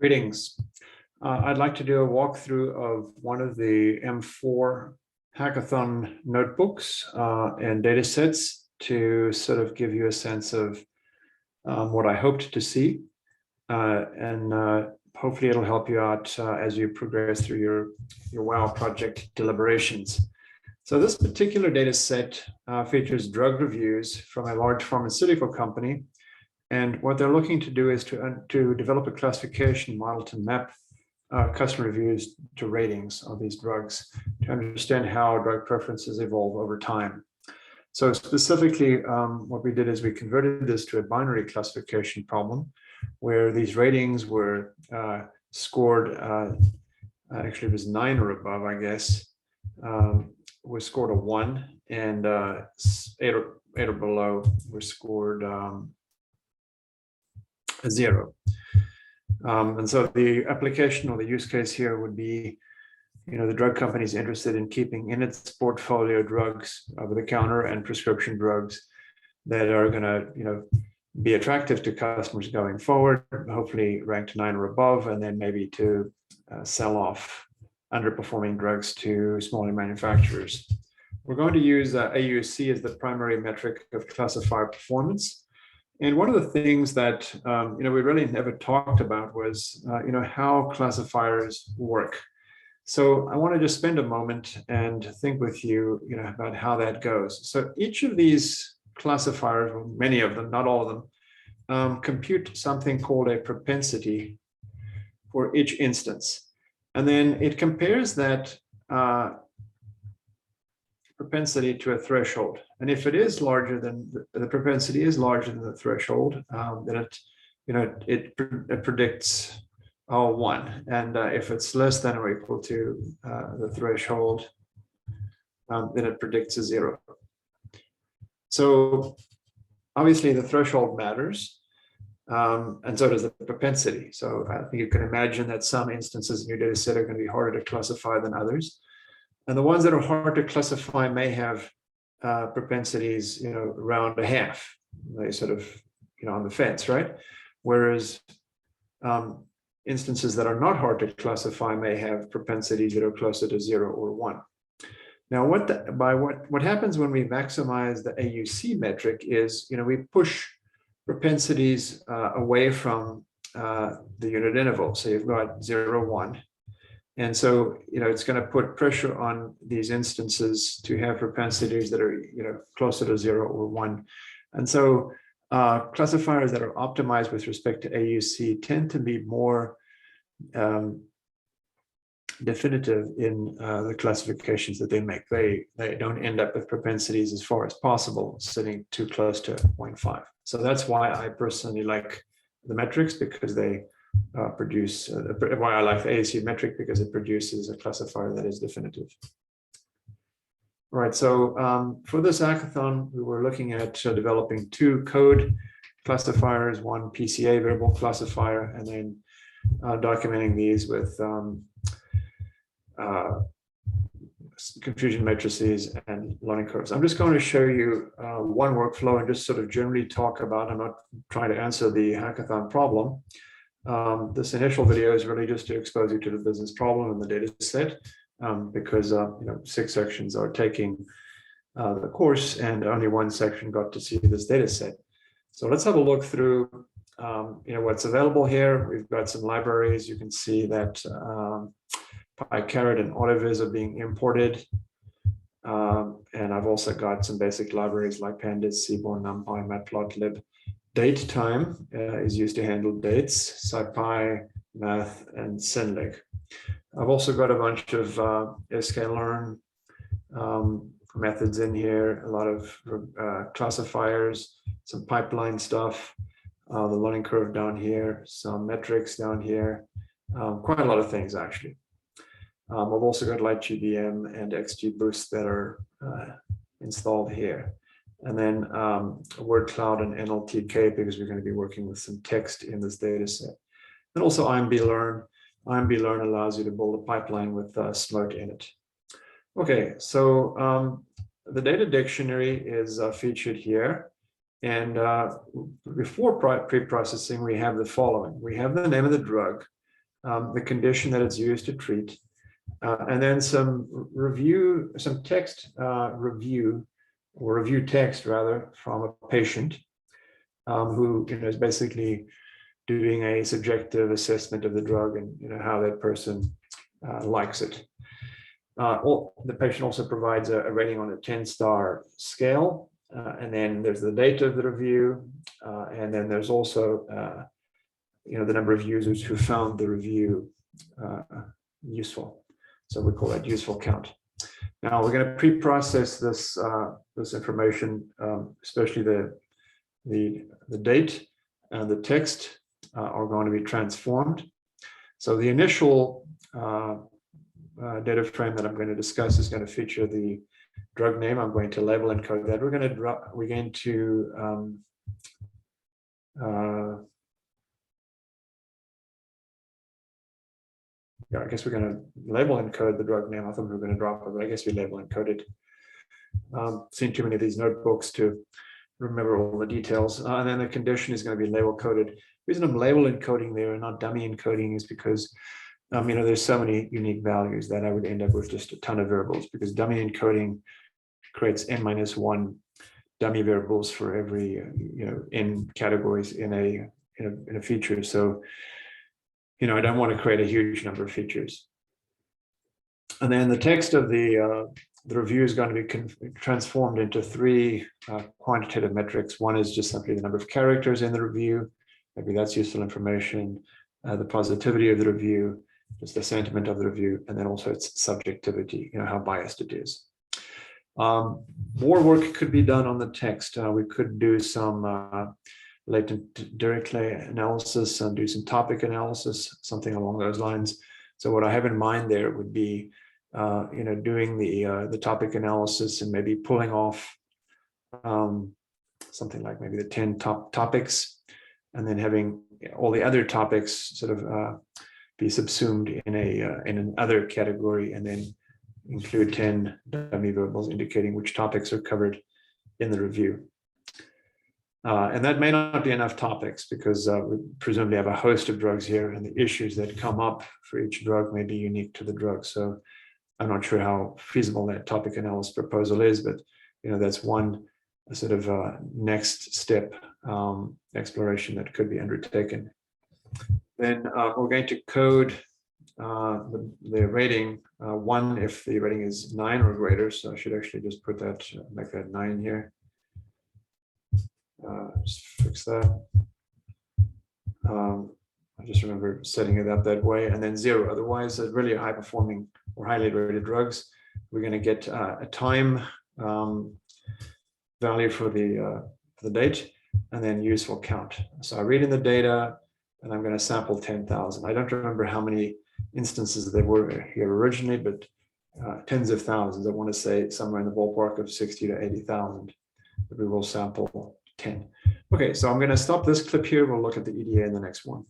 Greetings. I'd like to do a walkthrough of one of the M4 hackathon notebooks and data sets to sort of give you a sense of what I hoped to see. And hopefully it'll help you out as you progress through your WOW project deliberations. So this particular data set features drug reviews from a large pharmaceutical company. And what they're looking to do is to develop a classification model to map customer reviews to ratings of these drugs to understand how drug preferences evolve over time. So specifically, what we did is we converted this to a binary classification problem where these ratings were scored, actually it was 9 or above, I guess, was scored a 1, and 8 or below were scored a 0. And so the application or the use case here would be, the drug company is interested in keeping in its portfolio drugs over the counter and prescription drugs that are going to, be attractive to customers going forward, hopefully ranked 9 or above, and then maybe to sell off underperforming drugs to smaller manufacturers. We're going to use AUC as the primary metric of classifier performance. And one of the things that we really never talked about was how classifiers work. So I want to just spend a moment and think with you, about how that goes. So each of these classifiers, well, many of them, not all of them, compute something called a propensity for each instance, and then it compares that propensity to a threshold. And if it is larger than the propensity is larger than the threshold, then it predicts 1. And if it's less than or equal to the threshold, then it predicts a 0. So obviously the threshold matters, and so does the propensity. So I think you can imagine that some instances in your data set are going to be harder to classify than others. And the ones that are hard to classify may have propensities, around a half. They sort of, on the fence, right? Whereas instances that are not hard to classify may have propensities that are closer to 0 or 1. Now, what happens when we maximize the AUC metric is, we push propensities away from the unit interval. So you've got 0, 1. And so, it's going to put pressure on these instances to have propensities that are, closer to 0 or 1. And so classifiers that are optimized with respect to AUC tend to be more definitive in the classifications that they make. They don't end up with propensities as far as possible sitting too close to 0.5. So that's why I personally like the metrics, because they produce why I like the AUC metric, because it produces a classifier that is definitive. All right, so for this hackathon, we were looking at developing 2 code classifiers, one PCA variable classifier, and then documenting these with confusion matrices and learning curves. I'm just going to show you one workflow and just sort of generally talk about, I'm not trying to answer the hackathon problem. This initial video is really just to expose you to the business problem and the data set, because 6 sections are taking the course and only 1 section got to see this data set. So let's have a look through what's available here. We've got some libraries. You can see that PyCaret and AutoViz are being imported. And I've also got some basic libraries like Pandas, Seaborn, NumPy, Matplotlib. DateTime is used to handle dates, SciPy, Math, and Synlig. I've also got a bunch of sklearn methods in here, a lot of classifiers, some pipeline stuff, the learning curve down here, some metrics down here, quite a lot of things actually. I've also got LightGBM and XGBoost that are installed here. And then WordCloud and NLTK, because we're going to be working with some text in this data set. And also IMBlearn. IMBlearn allows you to build a pipeline with Smart in it. Okay, so the data dictionary is featured here. And before pre-processing, we have the following. We have the name of the drug. the condition that it's used to treat, and then some review, some text review, or review text rather, from a patient who is basically doing a subjective assessment of the drug and how that person likes it. The patient also provides a rating on a 10-star scale, and then there's the date of the review, and then there's also the number of users who found the review useful. So we call that useful count. Now we're going to pre-process this this information, especially the date and the text are going to be transformed. So the initial data frame that I'm going to discuss is going to feature the drug name. I'm going to label and code that. We're going to I guess we're going to label and code the drug name. I thought we were going to drop it, but I guess we label and code it. Seen too many of these notebooks to remember all the details. And then the condition is going to be label coded. The reason I'm label encoding there and not dummy encoding is because there's so many unique values that I would end up with just a ton of variables, because dummy encoding creates n-1 dummy variables for every n categories in a feature. So I don't want to create a huge number of features. And then the text of the review is going to be transformed into three quantitative metrics. One is just simply the number of characters in the review. Maybe that's useful information. The positivity of the review, just the sentiment of the review, and then also its subjectivity, how biased it is. More work could be done on the text. We could do some latent Dirichlet analysis and do some topic analysis, something along those lines. So what I have in mind there would be, doing the topic analysis and maybe pulling off something like maybe the 10 top topics, and then having all the other topics sort of be subsumed in an other category, and then include 10 dummy variables indicating which topics are covered in the review. And that may not be enough topics, because we presumably have a host of drugs here, and the issues that come up for each drug may be unique to the drug. So I'm not sure how feasible that topic analysis proposal is, but that's one sort of next step exploration that could be undertaken. Then we're going to code the rating 1 if the rating is 9 or greater. So I should actually just put that, make that 9 here. Just fix that. I just remember setting it up that way, and then 0. Otherwise, really high performing or highly rated drugs, we're going to get a time value for the date, and then useful count. So I read in the data, and I'm going to sample 10,000. I don't remember how many instances there were here originally, but tens of thousands. I want to say somewhere in the ballpark of 60 to 80,000. But we will sample 10. Okay, so I'm going to stop this clip here. We'll look at the EDA in the next one.